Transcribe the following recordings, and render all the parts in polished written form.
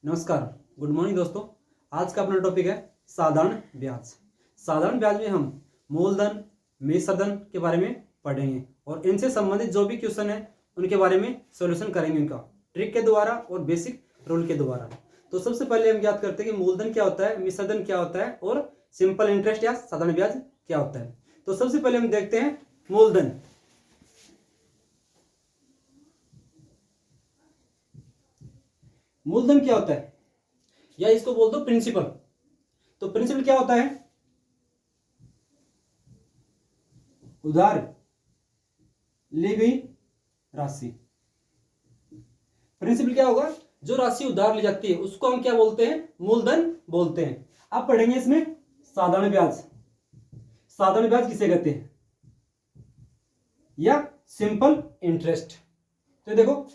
नमस्कार, good morning दोस्तों। आज का अपना टॉपिक है साधारण ब्याज। साधारण ब्याज में हम मूलधन, मिश्रधन के बारे में पढ़ेंगे और इनसे संबंधित जो भी क्वेश्चन है उनके बारे में सॉल्यूशन करेंगे, उनका ट्रिक के द्वारा और बेसिक रूल के द्वारा। तो सबसे पहले हम याद करते हैं कि मूलधन क्या होता है, मिश्रधन क्या होता है और सिंपल इंटरेस्ट या साधारण ब्याज क्या होता है। तो सबसे पहले हम देखते हैं मूलधन। मूलधन क्या होता है या इसको बोल दो प्रिंसिपल। तो प्रिंसिपल क्या होता है? उधार ली गई राशि। प्रिंसिपल क्या होगा? जो राशि उधार ली जाती है उसको हम क्या बोलते हैं? मूलधन बोलते हैं। अब पढ़ेंगे इसमें साधारण ब्याज। साधारण ब्याज किसे कहते हैं या सिंपल इंटरेस्ट। तो देखो,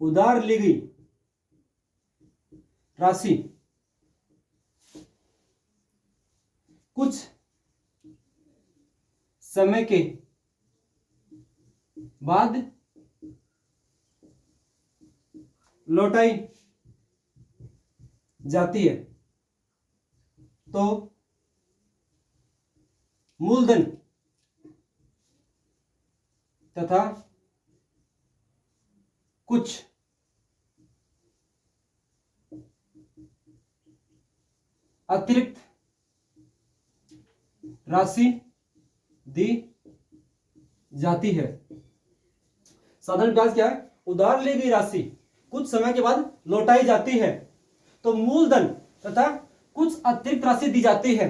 उधार ली गई राशि कुछ समय के बाद लौटाई जाती है तो मूलधन तथा कुछ अतिरिक्त राशि दी जाती है। साधारण ब्याज क्या है? उधार ली गई राशि कुछ समय के बाद लौटाई जाती है तो मूलधन तथा कुछ अतिरिक्त राशि दी जाती है।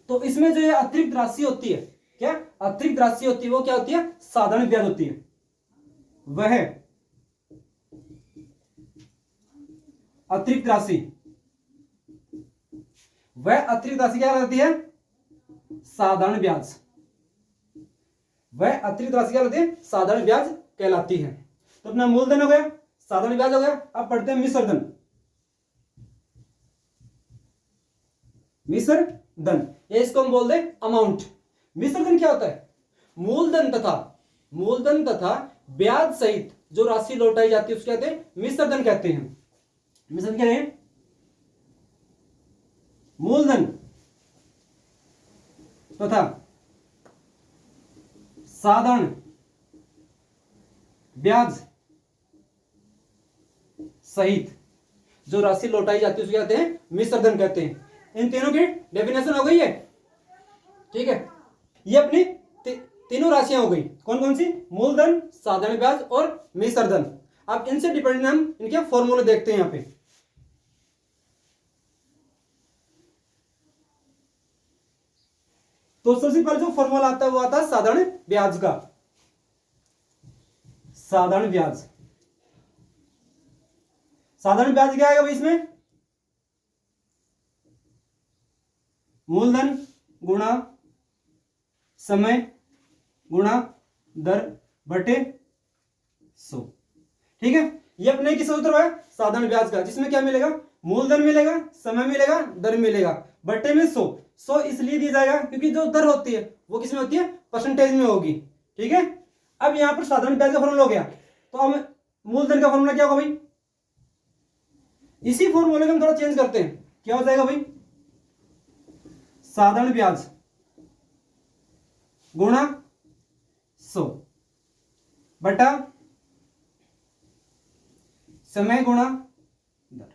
तो इसमें जो ये अतिरिक्त राशि होती है, क्या अतिरिक्त राशि होती है, वो क्या होती है? साधारण ब्याज होती है। वह अतिरिक्त राशि क्या रहती है? साधारण ब्याज। वह अतिरिक्त राशि क्या रहती है? साधारण ब्याज कहलाती है। तो अपना मूलधन हो गया, साधारण ब्याज हो गया। अब पढ़ते हैं मिश्रधन। मिश्रधन ये इसको हम बोल दें अमाउंट। मिश्रधन क्या होता है? मूलधन तथा ब्याज सहित जो राशि लौटाई जाती है उसको कहते हैं मिश्रधन कहते हैं। मिश्रधन क्या है? मूलधन तथा साधारण ब्याज सहित जो राशि लौटाई जाती है उसको कहते हैं मिश्रधन कहते हैं। इन तीनों की डेफिनेशन हो गई है, ठीक है। ये अपनी तीनों राशियां हो गई। कौन कौन सी? मूलधन, साधारण ब्याज और मिश्रधन। अब इनसे डिपेंडेंट हम इनके फॉर्मूले देखते हैं यहां पे। तो सबसे पहले जो फॉर्मूला आता है वो आता है साधारण ब्याज का। साधारण ब्याज क्या आएगा भाई? इसमें मूलधन गुणा समय गुणा दर बटे 100, ठीक है। ये अपने किस सूत्र है? साधारण ब्याज का, जिसमें क्या मिलेगा? मूलधन मिलेगा, समय मिलेगा, दर मिलेगा, बटे में 100 इसलिए दिया जाएगा क्योंकि जो दर होती है वो किसमें होती है? परसेंटेज में होगी, ठीक है। अब यहां पर साधारण ब्याज का फॉर्मूला हो गया, तो अब मूलधन का फॉर्मूला क्या होगा भाई? इसी फॉर्मूले को हम थोड़ा चेंज करते हैं। क्या हो जाएगा भाई? साधारण ब्याज गुणा 100 बटा समय गुणा दर।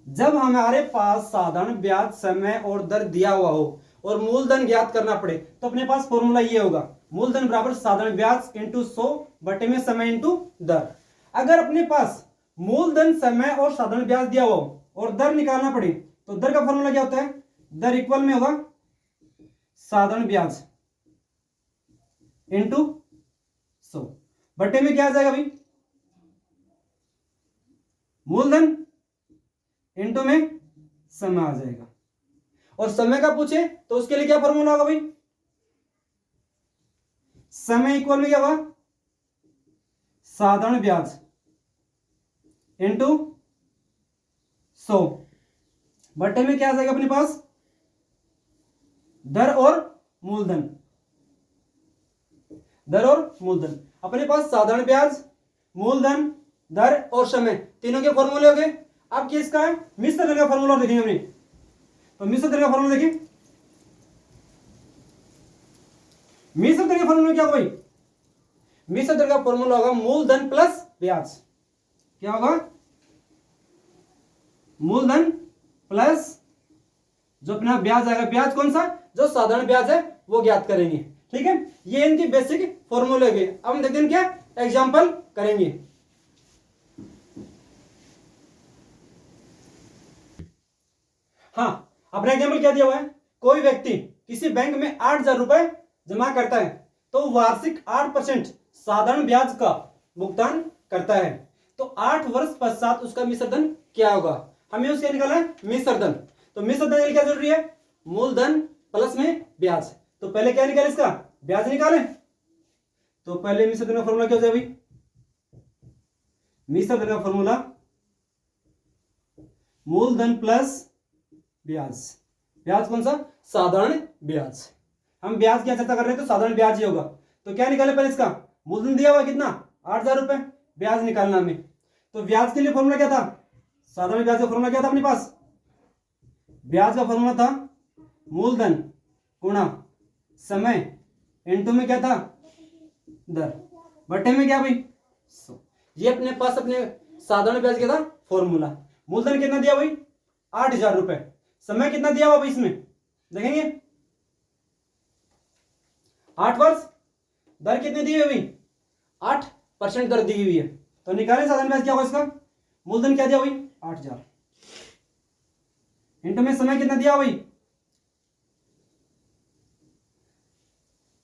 जब हमारे पास साधारण ब्याज, समय और दर दिया हुआ हो और मूलधन ज्ञात करना पड़े तो अपने पास फॉर्मूला ये होगा, मूलधन बराबर साधारण ब्याज इंटू 100 बटे में समय इंटू दर। अगर अपने पास मूलधन, समय और साधारण ब्याज दिया हुआ हो और दर निकालना पड़े तो दर का फॉर्मूला क्या होता है? दर इक्वल में होगा साधारण ब्याज इंटू 100 बटे में क्या आ जाएगा भाई? मूलधन इंटू में समय आ जाएगा। और समय का पूछे तो उसके लिए क्या फॉर्मूला होगा भाई? समय इक्वल में क्या होगा? साधारण ब्याज इंटू 100 बटे में क्या आ जाएगा अपने पास? दर और मूलधन। दर और मूलधन अपने पास साधारण ब्याज, मूलधन, दर और समय तीनों के फॉर्मूले हो गए। अब किसका है मिश्र दर का फॉर्मूला देखेंगे हमने। तो मिश्र दर का फॉर्मूला देखिए, मिश्र दर का फॉर्मूला क्या होगा भाई, मिश्र दर का फॉर्मूला होगा मूलधन प्लस ब्याज। क्या होगा, मूलधन प्लस जो अपना ब्याज आएगा, ब्याज कौन सा, जो साधारण ब्याज है वो ज्ञात करेंगे। ठीक है, ये इनकी बेसिक फॉर्मूले होंगे। अब हम देखते हैं क्या एग्जांपल करेंगे। हाँ, अपना एग्जांपल क्या दिया हुआ है, कोई व्यक्ति किसी बैंक में 8,000 रुपए जमा करता है तो वार्षिक 8% साधारण ब्याज का भुगतान करता है, तो 8 वर्ष पश्चात उसका मिश्र धन क्या होगा, हमें उसके निकालना है मिश्र धन। तो मिश्र धन क्या जरूरी है, मूलधन प्लस में ब्याज। तो पहले क्या निकाले, इसका ब्याज निकाले। तो पहले मिश्र धन का फॉर्मूला क्या हो जाए भाई, मिश्र धन का फॉर्मूला मूलधन प्लस ब्याज। ब्याज कौन सा, साधारण ब्याज। हम ब्याज की चर्चा कर रहे हैं तो साधारण ब्याज ही होगा। तो क्या निकाले पहले, इसका मूलधन दिया हुआ कितना 8,000 रुपए, ब्याज निकालना हमें। तो ब्याज के लिए फॉर्मूला क्या था, साधारण ब्याज का फॉर्मूला क्या था अपने पास, ब्याज का फॉर्मूला था मूलधन गुणा समय इनटू में क्या था दर, बटे में क्या भाई 100। ये अपने पास अपने साधारण ब्याज क्या था फॉर्मूला। मूलधन कितना दिया भाई 8,000 रुपए, समय कितना दिया हुआ भाई इसमें देखेंगे 8 वर्ष, दर कितनी दी हुई है भाई 8% दर दी हुई है। तो निकालें साधारण ब्याज क्या होगा इसका, मूलधन क्या दिया भाई 8,000 इंटू में समय कितना दिया भाई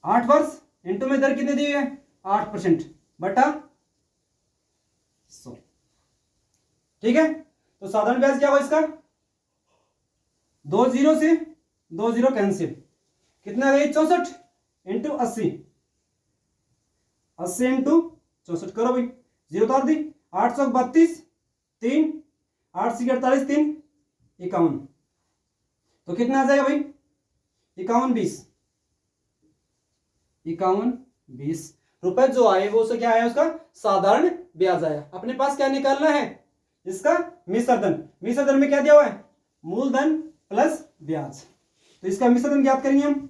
8 वर्ष, इंटू में दर कितनी दी हुई है 8% बटा 100। ठीक है, तो साधारण ब्याज क्या होगा इसका, 2 जीरो से 2 जीरो कैंसिल, कितना गई 64 इंटू 80, 80 इंटू 64 करो भाई, जीरो उतार दी, 832 3 8 से 48 3 51, तो कितना आ जाएगा भाई 51 रुपए जो आए वो उसे क्या आया, उसका साधारण ब्याज आया। अपने पास क्या निकालना है, इसका मिश्र धन। मिश्र धन में क्या दिया हुआ है, मूलधन प्लस ब्याज। तो इसका मिश्र धन ज्ञात करेंगे हम,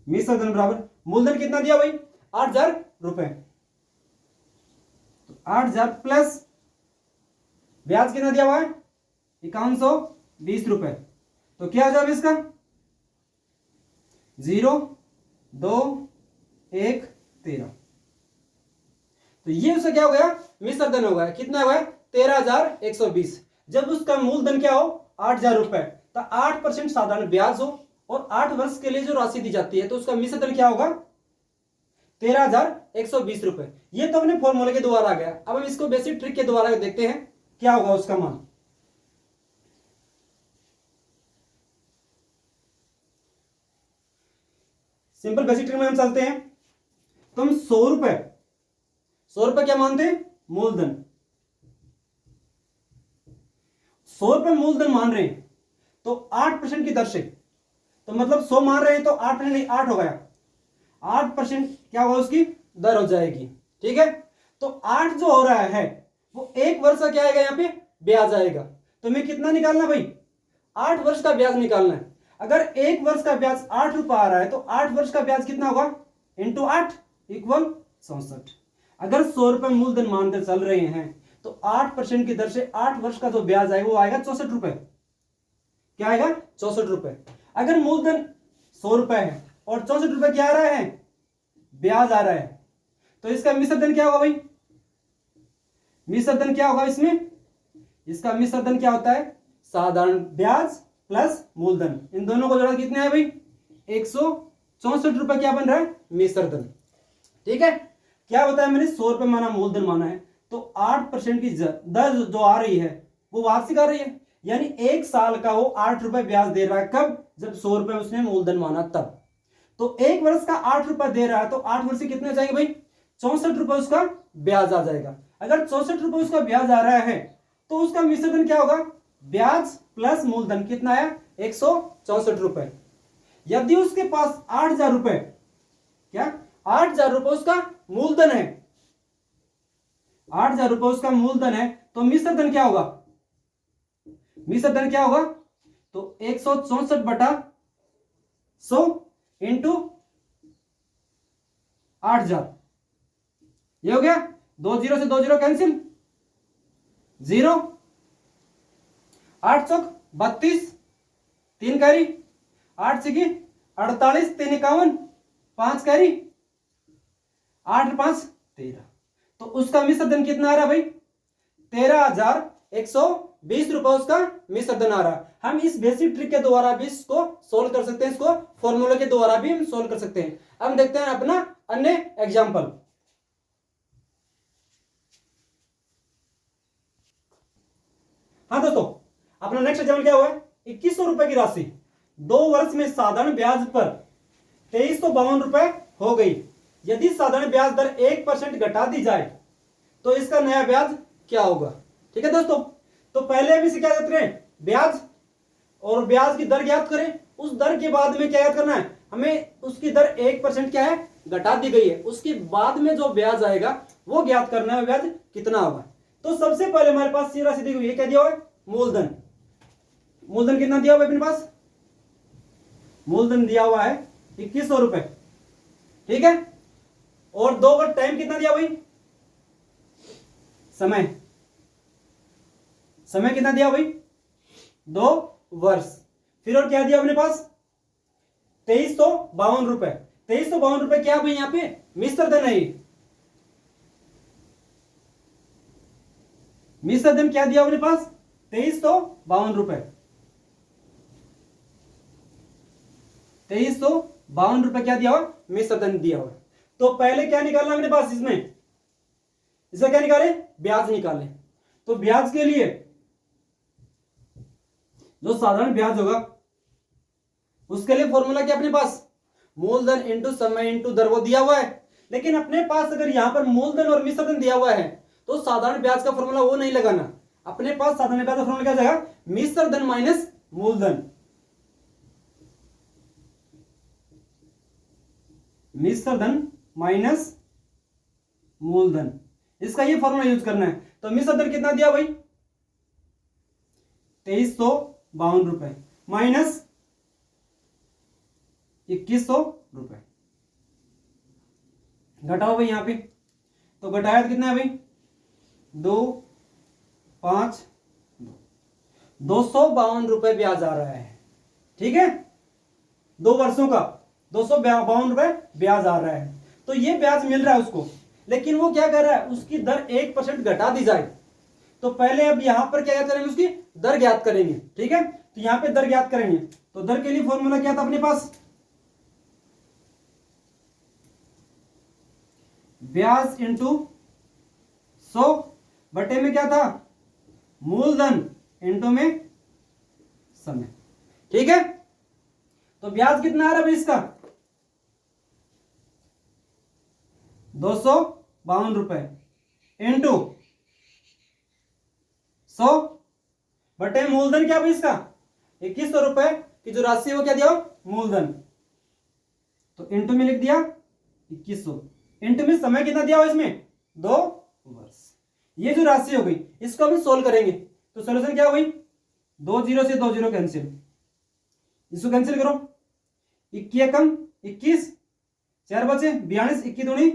मिश्र धन बराबर मूलधन कितना दिया भाई 8,000 रुपए, तो 8,000 प्लस ब्याज कितना दिया हुआ है 5120 रुपए। तो क्या जवाब इसका 0 2 1 13। तो ये उसका क्या हो गया मिश्र धन हो गया, कितना हो गया 13,120। जब उसका मूलधन क्या हो 8,000 रुपए, तो 8% साधारण ब्याज हो और 8 वर्ष के लिए जो राशि दी जाती है तो उसका मिश्र धन क्या होगा 13,120 रुपए। ये तो अपने फॉर्मूले के द्वारा आ गया। अब हम इसको बेसिक ट्रिक के द्वारा देखते हैं क्या होगा उसका मान। सिंपल बेसिक ट्रिक में हम चलते हैं। तो हम 100 रुपए क्या मानते हैं मूलधन, 100 रुपए मूलधन मान रहे हैं तो 8% की दर से, तो मतलब 100 मान रहे हैं तो 8% 8 हो गया, 8% क्या होगा उसकी दर हो जाएगी। ठीक है, तो 8 जो हो रहा है वो 1 वर्ष का क्या आएगा, यहाँ पे ब्याज आएगा। तो हमें कितना निकालना भाई 8 वर्ष का ब्याज निकालना है। अगर 1 वर्ष का ब्याज 8 रुपए आ रहा है तो 8 वर्ष का ब्याज कितना होगा इंटू 8 इक्वल 64। अगर 100 रुपए मूलधन मानकर चल रहे हैं तो 8% की दर से 8 वर्ष का जो ब्याज आएगा वो आएगा 64 रुपए। क्या आएगा 64 रुपए। अगर मूलधन 100 रुपए है और 64 रुपए क्या आ रहा है ब्याज आ रहा है, तो इसका मिश्र धन क्या होगा भाई, मिश्र धन क्या होगा इसमें, इसका मिश्र धन क्या होता है साधारण ब्याज प्लस मूलधन, इन दोनों को जोड़ा कितने है भाई 164 रुपए क्या बन रहा है मिश्र धन। ठीक है, क्या बताया मैंने 100 रुपए माना मूलधन माना है, तो 8% की दर जो आ रही है वो वार्षिक आ रही है, यानी 1 साल का वो 8 रुपए ब्याज दे रहा है। कब, जब 100 रुपए उसने मूलधन माना तब। तो 1 वर्ष का 8 रुपए दे रहा है तो 8 वर्ष से कितने जाएंगे भाई 64 रुपए उसका ब्याज आ जाएगा। अगर 64 रुपए उसका ब्याज आ रहा है तो उसका मिश्र धन क्या होगा ब्याज प्लस मूलधन, कितना आया 164 रुपए। यदि उसके पास 8,000 रुपए, क्या 8,000 रुपए उसका मूलधन है, 8,000 रुपए उसका मूलधन है, तो मिश्र धन क्या होगा? मिश्र धन क्या होगा? तो 164/100 इंटू 8,000, ये हो गया। 2 जीरो से 2 जीरो कैंसिल, 0, 8 चौक 32, 3 कैरी, 8 सिक्की 48, 3 51, 5 कैरी, 8 5 13। तो उसका मिश्र धन कितना आ रहा भाई? 13,120 रुपए उसका मिश्र धन आ रहा। हम इस बेसिक ट्रिक के द्वारा भी इसको सोल्व कर सकते हैं, इसको फॉर्मूले के द्वारा भी हम सोल्व कर सकते हैं। अब देखते हैं अपना अन्य एग्जाम्पल। हाँ दोस्तों, अपना नेक्स्ट एग्जाम्पल क्या हुआ है? 2100 रुपए की राशि 2 वर्ष में साधारण ब्याज पर 2352 रुपए हो गई। यदि साधारण ब्याज दर 1% घटा दी जाए तो इसका नया ब्याज क्या होगा? ठीक है दोस्तों, तो पहले हम इसे क्या करते हैं? ब्याज और ब्याज की दर ज्ञात करें। उस दर के बाद में क्या याद करना है? हमें उसकी दर 1% क्या है? घटा दी गई है। उसके बाद में जो ब्याज आएगा वो ज्ञात करना है, ब्याज कितना होगा। तो सबसे पहले हमारे पास ये राशि दी हुई है, क्या दिया हुआ है? मूलधन। मूलधन कितना दिया हुआ है अपने पास? मूलधन दिया हुआ है 2100 रुपए, ठीक है। और 2 वर्ष टाइम कितना दिया भाई? समय, समय कितना दिया भाई? 2 वर्ष। फिर और क्या दिया अपने पास? 2352 रुपए। 2352 रुपए क्या भाई? यहां पे मिश्र धन है। मिश्र धन क्या दिया अपने पास? 2352 रुपए। 2352 रुपए क्या दिया हुआ? मिश्र धन दिया हुआ। तो पहले क्या निकालना अपने पास? इसमें इसका क्या निकाले? ब्याज निकाले। तो ब्याज के लिए जो साधारण ब्याज होगा उसके लिए फॉर्मूला क्या अपने पास? मूलधन इंटू समय इंटू दर, वो दिया हुआ है। लेकिन अपने पास अगर यहां पर मूलधन और मिश्र धन दिया हुआ है तो साधारण ब्याज का फॉर्मूला वो नहीं लगाना। अपने पास साधारण ब्याज का फॉर्मूला क्या जाएगा? मिश्र धन माइनस मूलधन। मिश्र धन माइनस मूलधन, इसका ये फॉर्मूला यूज करना है। तो मिश्र धन कितना दिया भाई? 2352 रुपए माइनस 2100 रुपए। घटाओ भाई यहां पे, तो घटाया तो कितना है भाई? 2 5 252 रुपए ब्याज आ रहा है, ठीक है। 2 वर्षों का 252 रुपए ब्याज आ रहा है। तो ये ब्याज मिल रहा है उसको, लेकिन वो क्या कर रहा है? उसकी दर 1% घटा दी जाए। तो पहले अब यहां पर क्या करेंगे? उसकी दर ज्ञात करेंगे, ठीक है। तो यहां पे दर ज्ञात करेंगे, तो दर के लिए फॉर्मूला क्या था अपने पास? ब्याज इंटू 100 बटे में क्या था? मूलधन इंटू में समय, ठीक है। तो ब्याज कितना आ रहा है इसका? 252 रुपए इंटू 100 बटे मूलधन क्या भाई इसका? 2100 रुपए की जो राशि है वो क्या दिया? मूलधन। तो इंटू में लिख दिया 2100, इंटू में समय कितना दिया हुआ इसमें? 2 वर्ष। ये जो राशि हो गई इसको हम सोल्व करेंगे। तो सॉल्यूशन क्या हो गई? 2 जीरो से 2 जीरो कैंसिल, इसको कैंसिल करो। 21 कम 21, 4 बचे 42, 21 दूनी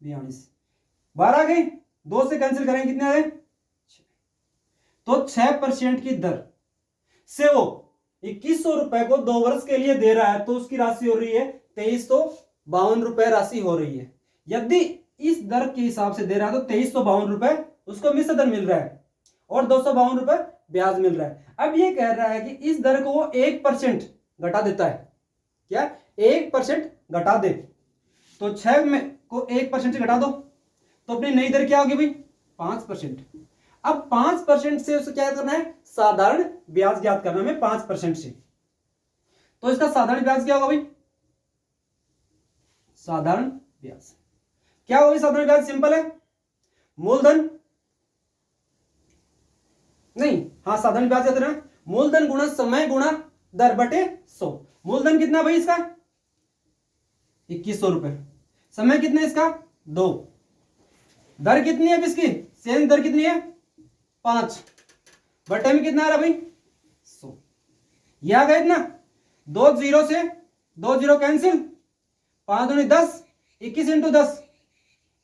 42, 12 आ गई। 2 से कैंसिल करेंगे, कितने आ गए? तो 6% की दर से वो 2100 रुपए को 2 वर्ष के लिए दे रहा है। तो उसकी राशि हो रही है 2352 रुपए राशि हो रही है। यदि इस दर के हिसाब से दे रहा है तो 2352 रुपए उसको मिश्र धन मिल रहा है और 252 रुपए ब्याज मिल रहा है। अब ये कह रहा है कि इस दर को वो 1% घटा देता है। क्या? 1% घटा दे। तो 6 में को 1% से घटा दो तो अपनी नई दर क्या होगी भाई? 5%। अब 5% से उसे क्या करना है? साधारण ब्याज ज्ञात करना है 5% से। तो इसका साधारण ब्याज क्या होगा भाई? साधारण ब्याज क्या होगा? साधारण ब्याज सिंपल है, मूलधन नहीं, हाँ साधारण ब्याज क्या करना? मूलधन गुणा समय गुणा दर बटे 100। मूलधन कितना भाई इसका? 2100 रुपए। समय कितना इसका? 2। दर कितनी है इसकी, सेम दर कितनी है 5, बटे में कितना आ रहा भाई 100। ये आ गया इतना, 2 जीरो से 2 जीरो कैंसिल, 5 दूनी 10, 21 इंटू 10,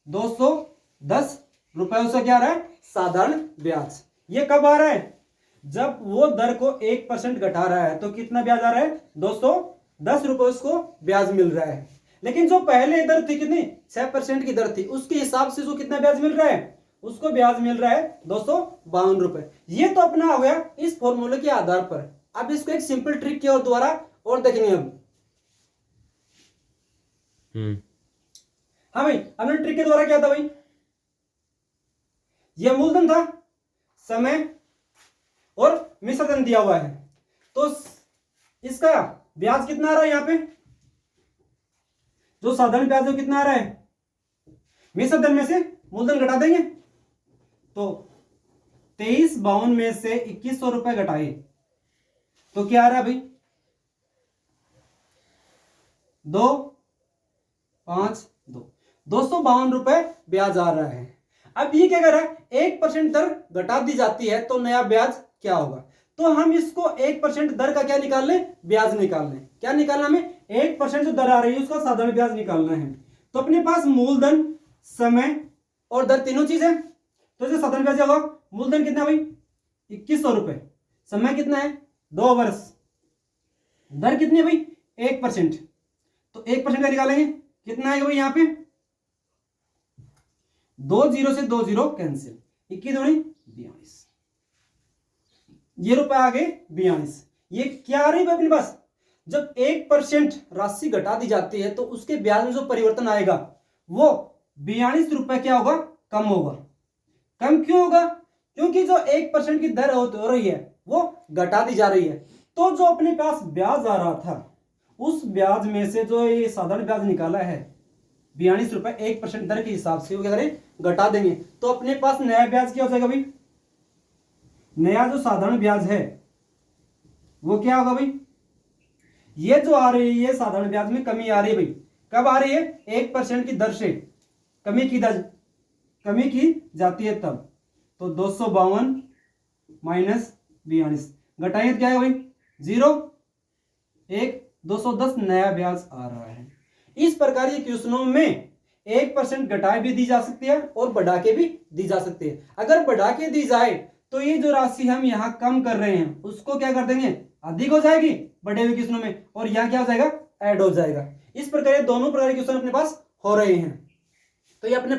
210 रुपए उसका क्या आ रहा है साधारण ब्याज। ये कब आ रहा है, जब वो दर को 1% घटा रहा है तो कितना ब्याज आ रहा है 210 रुपए उसको ब्याज मिल रहा है। लेकिन जो पहले दर थी कितनी 6% की दर थी, उसके हिसाब से उसको कितना ब्याज मिल रहा है, उसको ब्याज मिल रहा है 252 रुपए। ये तो अपना हो गया इस फॉर्मूले के आधार पर। अब इसको एक सिंपल ट्रिक के और द्वारा और देखेंगे अब। हाँ भाई, हमने ट्रिक के द्वारा क्या था भाई, ये मूलधन था, समय और मिश्रधन दिया हुआ है, तो इसका ब्याज कितना आ रहा है, यहां पे जो साधारण ब्याज है कितना आ रहा है, मिश्रधन में से मूलधन घटा देंगे तो 2352 में से 2100 रुपए घटाए तो क्या आ रहा है भाई 252 रुपए ब्याज आ रहा है। अब ये क्या कर रहा है 1% दर घटा दी जाती है तो नया ब्याज क्या होगा, तो हम इसको 1% दर का क्या निकाल लें, ब्याज निकाल लें। क्या निकालना हमें 1% जो दर आ रही है उसका साधारण ब्याज निकालना है। तो अपने पास मूलधन, समय और दर तीनों चीज है, तो इसका साधारण ब्याज क्या होगा, मूलधन कितना भाई 2100 रुपए, समय कितना है 2 वर्ष, दर कितनी है भाई 1%, तो 1% का निकालेंगे कितना आएगा भाई यहाँ पे 2 जीरो से 2 जीरो कैंसिल, 21 दूनी 42, ये रुपए आ गए 42। ये क्या आ रही है अपने पास, जब 1% राशि घटा दी जाती है तो उसके ब्याज में जो परिवर्तन आएगा वो 42 रुपए क्या होगा, कम होगा। कम क्यों होगा, क्योंकि जो 1% की दर हो रही है वो घटा दी जा रही है, तो जो अपने पास ब्याज आ रहा था उस ब्याज में से जो ये साधारण ब्याज निकाला है 42 रुपए 1% दर के हिसाब से वो क्या करें घटा देंगे, तो अपने पास नया ब्याज क्या हो जाएगा भाई, नया जो साधारण ब्याज है वो क्या होगा भाई, ये जो आ रही है ये साधारण ब्याज में कमी आ रही है भाई, कब आ रही है 1% की दर से कमी की जाती है तब, तो 252 माइनस 42 घटाएंगे तो क्या है भाई 0, 1, 210 नया ब्याज आ रहा है। इस प्रकार ये क्वेश्चनों में 1% घटा भी दी जा सकती है और बढ़ा के भी दी जा सकती है। अगर बढ़ा के दी जाए तो ये जो राशि हम यहाँ कम कर रहे हैं उसको क्या कर देंगे अधिक हो जाएगी बढ़े हुए क्वेश्चनों में, और यहाँ क्या हो जाएगा ऐड हो जाएगा। इस प्रकार ये दोनों प्रकार के क्वेश्चन अपने पास हो रहे हैं। तो ये अपने